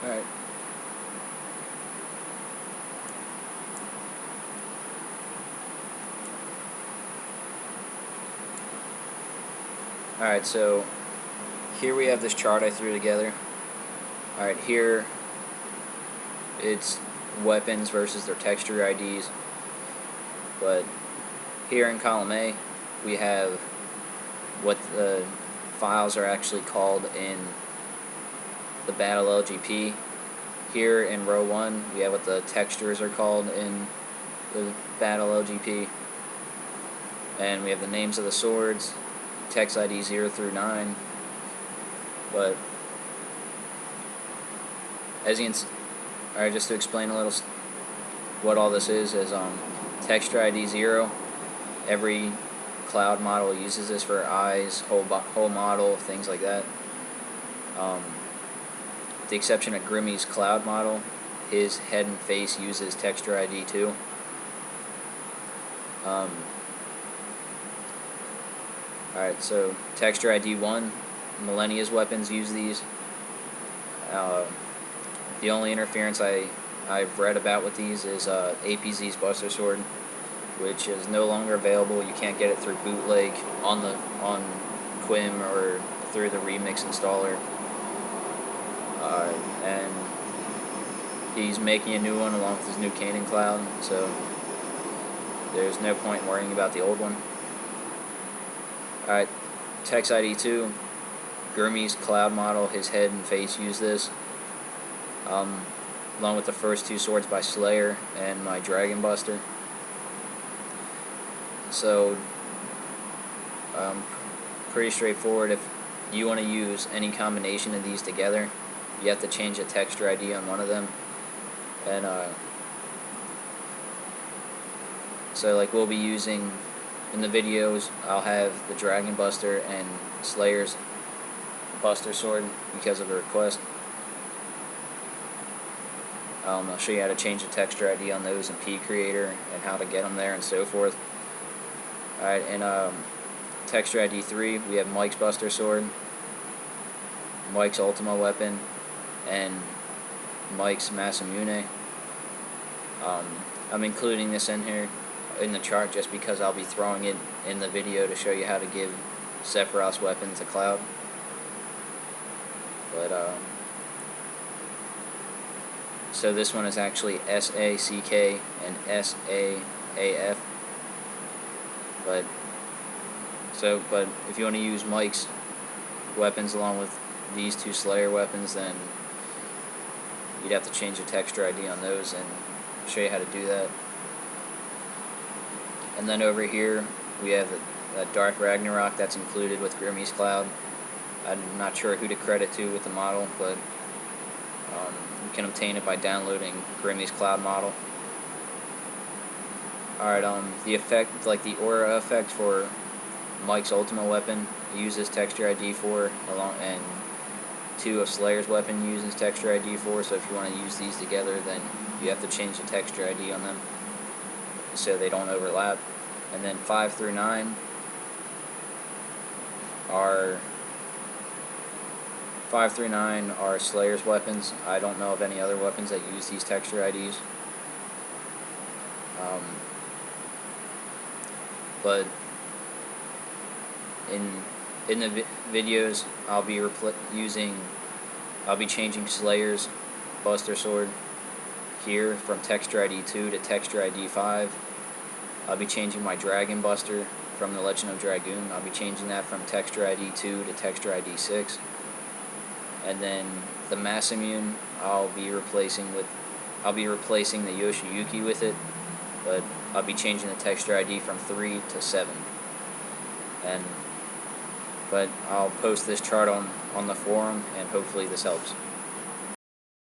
Alright. Alright, so here we have this chart I threw together. Alright, here it's weapons versus their texture IDs. But here in column A, we have what the files are actually called in the battle LGP. Here in row 1, we have what the textures are called in the battle LGP. And we have the names of the swords, text ID 0 through 9. But as you can see, alright, just to explain a little what all this is texture ID 0. Every cloud model uses this for eyes, whole model, things like that. With the exception of Grimmy's cloud model, his head and face uses texture ID 2. Alright, so texture ID 1, Millenia's weapons use these. The only interference I've read about with these is APZ's Buster Sword, which is no longer available. You can't get it through bootleg on Quim or through the Remix installer. And he's making a new one along with his new Cannon Cloud, so there's no point in worrying about the old one. Alright, text ID 2, Grimmy's cloud model, his head and face use this. Along with the first two swords by Slayer and my Dragon Buster. So, pretty straightforward. If you want to use any combination of these together, you have to change the texture ID on one of them. And so like we'll be using in the videos, I'll have the Dragon Buster and Slayer's Buster Sword because of the request. I'll show you how to change the texture ID on those in P Creator and how to get them there and so forth. Alright, and texture ID 3, we have Mike's Buster Sword, Mike's Ultima weapon, and Mike's masamune. I'm including this in here in the chart just because I'll be throwing it in the video to show you how to give Sephiroth's weapon to Cloud. But so this one is actually S-A-C-K and S-A-A-F. But if you want to use Mike's weapons along with these two Slayer weapons, then you'd have to change the texture ID on those, and I'll show you how to do that. And then over here we have the Dark Ragnarok that's included with Grimmy's Cloud. I'm not sure who to credit to with the model, but you can obtain it by downloading Grimmy's Cloud model. Alright, the effect, like the aura effect for Mike's Ultima weapon uses texture ID 4, and 2 of Slayer's weapon uses texture ID 4, so if you want to use these together, then you have to change the texture ID on them so they don't overlap. And then 5 through 9 are Slayer's weapons. I don't know of any other weapons that use these texture IDs. But in the videos, I'll be changing Slayer's Buster Sword here from texture ID 2 to texture ID 5. I'll be changing my Dragon Buster from the Legend of Dragoon. I'll be changing that from texture ID 2 to texture ID 6. And then the masamune, I'll be replacing the Yoshiyuki with it, but I'll be changing the texture ID from 3 to 7. But I'll post this chart on the forum, and hopefully this helps.